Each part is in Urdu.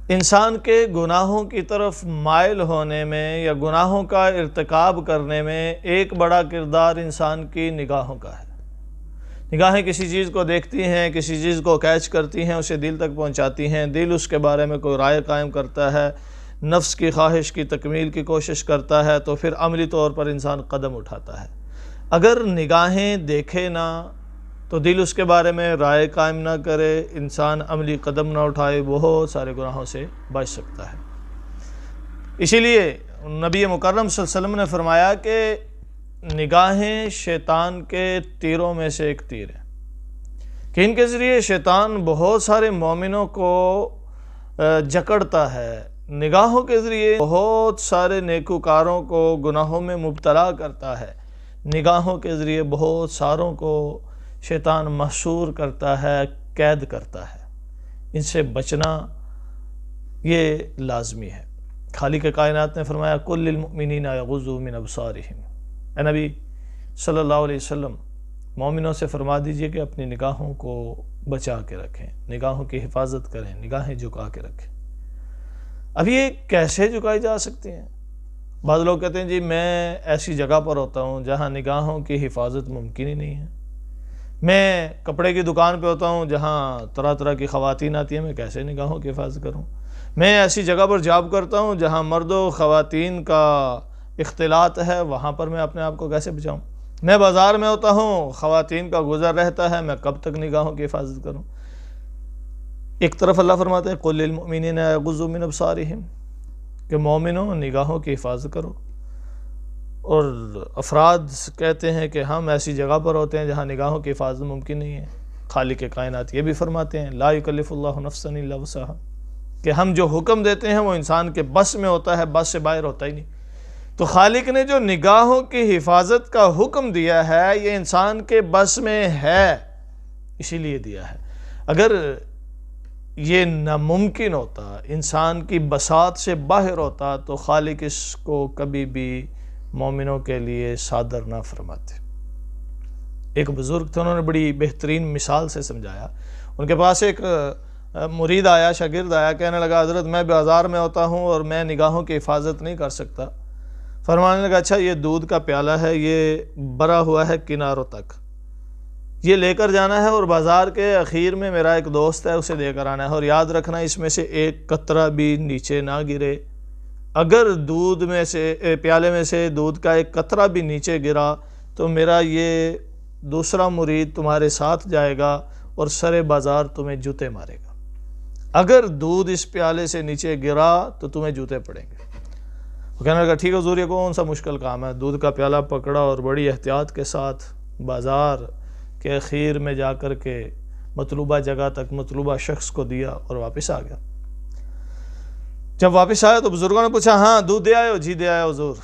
انسان کے گناہوں کی طرف مائل ہونے میں یا گناہوں کا ارتکاب کرنے میں ایک بڑا کردار انسان کی نگاہوں کا ہے۔ نگاہیں کسی چیز کو دیکھتی ہیں، کسی چیز کو کیچ کرتی ہیں، اسے دل تک پہنچاتی ہیں، دل اس کے بارے میں کوئی رائے قائم کرتا ہے، نفس کی خواہش کی تکمیل کی کوشش کرتا ہے، تو پھر عملی طور پر انسان قدم اٹھاتا ہے۔ اگر نگاہیں دیکھے نہ تو دل اس کے بارے میں رائے قائم نہ کرے، انسان عملی قدم نہ اٹھائے، بہت سارے گناہوں سے بچ سکتا ہے۔ اسی لیے نبی مکرم صلی اللہ علیہ وسلم نے فرمایا کہ نگاہیں شیطان کے تیروں میں سے ایک تیر ہے، کہ ان کے ذریعے شیطان بہت سارے مومنوں کو جکڑتا ہے، نگاہوں کے ذریعے بہت سارے نیکوکاروں کو گناہوں میں مبتلا کرتا ہے، نگاہوں کے ذریعے بہت ساروں کو شیطان محصور کرتا ہے، قید کرتا ہے۔ ان سے بچنا یہ لازمی ہے۔ خالق کائنات نے فرمایا کل للمؤمنین یغضوا من ابصارہم، اے نبی صلی اللہ علیہ وسلم مومنوں سے فرما دیجئے کہ اپنی نگاہوں کو بچا کے رکھیں، نگاہوں کی حفاظت کریں، نگاہیں جھکا کے رکھیں۔ اب یہ کیسے جھکائی جا سکتی ہیں؟ بعض لوگ کہتے ہیں جی میں ایسی جگہ پر ہوتا ہوں جہاں نگاہوں کی حفاظت ممکن ہی نہیں ہے، میں کپڑے کی دکان پہ ہوتا ہوں جہاں طرح طرح کی خواتین آتی ہیں، میں کیسے نگاہوں کی حفاظت کروں؟ میں ایسی جگہ پر جاب کرتا ہوں جہاں مرد و خواتین کا اختلاط ہے، وہاں پر میں اپنے آپ کو کیسے بچاؤں؟ میں بازار میں ہوتا ہوں، خواتین کا گزر رہتا ہے، میں کب تک نگاہوں کی حفاظت کروں؟ ایک طرف اللہ فرماتے ہیں قل للمؤمنین یغضوا من ابصارہم، کہ مومنوں نگاہوں کی حفاظت کرو، اور افراد کہتے ہیں کہ ہم ایسی جگہ پر ہوتے ہیں جہاں نگاہوں کی حفاظت ممکن نہیں ہے۔ خالق کائنات یہ بھی فرماتے ہیں لا یکلف اللہ نفسا الا وسعہا، کہ ہم جو حکم دیتے ہیں وہ انسان کے بس میں ہوتا ہے، بس سے باہر ہوتا ہی نہیں۔ تو خالق نے جو نگاہوں کی حفاظت کا حکم دیا ہے یہ انسان کے بس میں ہے، اسی لیے دیا ہے۔ اگر یہ ناممکن ہوتا، انسان کی بساط سے باہر ہوتا، تو خالق اس کو کبھی بھی مومنوں کے لیے صادر نہ فرماتے۔ ایک بزرگ تھے، انہوں نے بڑی بہترین مثال سے سمجھایا۔ ان کے پاس ایک مرید آیا، شاگرد آیا، کہنے لگا حضرت میں بازار میں ہوتا ہوں اور میں نگاہوں کی حفاظت نہیں کر سکتا۔ فرمانے لگا اچھا یہ دودھ کا پیالہ ہے، یہ بھرا ہوا ہے کناروں تک، یہ لے کر جانا ہے اور بازار کے اخیر میں میرا ایک دوست ہے اسے دے کر آنا ہے، اور یاد رکھنا اس میں سے ایک قطرہ بھی نیچے نہ گرے۔ اگر دودھ میں سے پیالے میں سے دودھ کا ایک قطرہ بھی نیچے گرا تو میرا یہ دوسرا مرید تمہارے ساتھ جائے گا اور سر بازار تمہیں جوتے مارے گا۔ اگر دودھ اس پیالے سے نیچے گرا تو تمہیں جوتے پڑیں گے۔ وہ کہنے لگا ٹھیک ہے حضور، یہ کون سا مشکل کام ہے؟ دودھ کا پیالہ پکڑا اور بڑی احتیاط کے ساتھ بازار کے اخیر میں جا کر کے مطلوبہ جگہ تک مطلوبہ شخص کو دیا اور واپس آ گیا۔ جب واپس آیا تو بزرگوں نے پوچھا ہاں دودھ دے آئے ہو؟ جی دے آئے حضور۔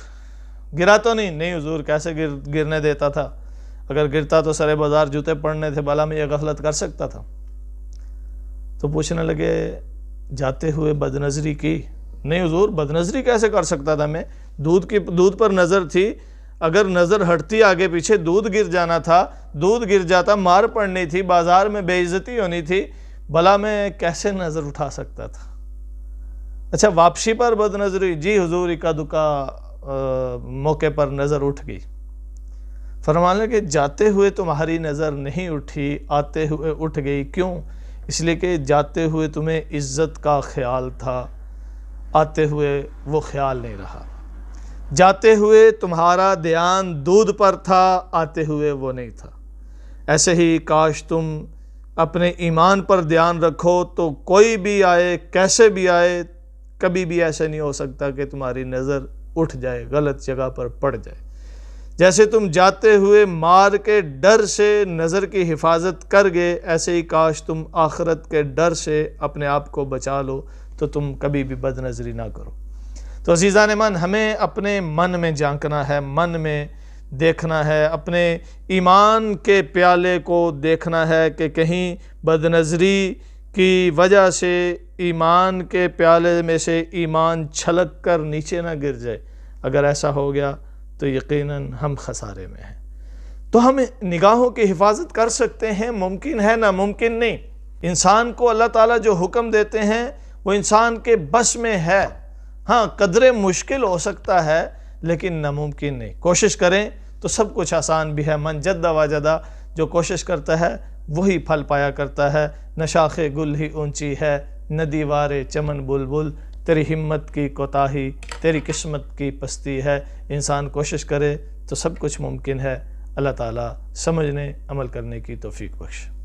گرا تو نہیں؟ نہیں حضور، کیسے گرنے دیتا تھا؟ اگر گرتا تو سرے بازار جوتے پڑنے تھے، بھلا میں یہ غفلت کر سکتا تھا؟ تو پوچھنے لگے جاتے ہوئے بد نظری کی؟ نہیں حضور، بد نظری کیسے کر سکتا تھا میں؟ دودھ پر نظر تھی، اگر نظر ہٹتی آگے پیچھے دودھ گر جانا تھا، دودھ گر جاتا مار پڑنی تھی، بازار میں بے عزتی ہونی تھی، بھلا میں کیسے نظر اٹھا سکتا تھا؟ اچھا واپسی پر بد نظری؟ جی حضور اکا دکا موقع پر نظر اٹھ گئی۔ فرمانے لگے جاتے ہوئے تمہاری نظر نہیں اٹھی، آتے ہوئے اٹھ گئی۔ کیوں؟ اس لیے کہ جاتے ہوئے تمہیں عزت کا خیال تھا، آتے ہوئے وہ خیال نہیں رہا۔ جاتے ہوئے تمہارا دھیان دودھ پر تھا، آتے ہوئے وہ نہیں تھا۔ ایسے ہی کاش تم اپنے ایمان پر دھیان رکھو تو کوئی بھی آئے، کیسے بھی آئے، کبھی بھی ایسے نہیں ہو سکتا کہ تمہاری نظر اٹھ جائے، غلط جگہ پر پڑ جائے۔ جیسے تم جاتے ہوئے مار کے ڈر سے نظر کی حفاظت کر گئے، ایسے ہی کاش تم آخرت کے ڈر سے اپنے آپ کو بچا لو تو تم کبھی بھی بد نظری نہ کرو۔ تو عزیزان من، ہمیں اپنے من میں جھانکنا ہے، من میں دیکھنا ہے، اپنے ایمان کے پیالے کو دیکھنا ہے کہ کہیں بد نظری کی وجہ سے ایمان کے پیالے میں سے ایمان چھلک کر نیچے نہ گر جائے۔ اگر ایسا ہو گیا تو یقیناً ہم خسارے میں ہیں۔ تو ہم نگاہوں کی حفاظت کر سکتے ہیں، ممکن ہے، ناممکن نہیں۔ انسان کو اللہ تعالیٰ جو حکم دیتے ہیں وہ انسان کے بس میں ہے۔ ہاں قدرے مشکل ہو سکتا ہے لیکن ناممکن نہیں۔ کوشش کریں تو سب کچھ آسان بھی ہے۔ من جد وجدہ، جو کوشش کرتا ہے وہی پھل پایا کرتا ہے۔ نہ شاخ گل ہی اونچی ہے، نہ دیوار چمن بلبل، تیری ہمت کی کوتاہی، تیری قسمت کی پستی ہے۔ انسان کوشش کرے تو سب کچھ ممکن ہے۔ اللہ تعالیٰ سمجھنے عمل کرنے کی توفیق بخش۔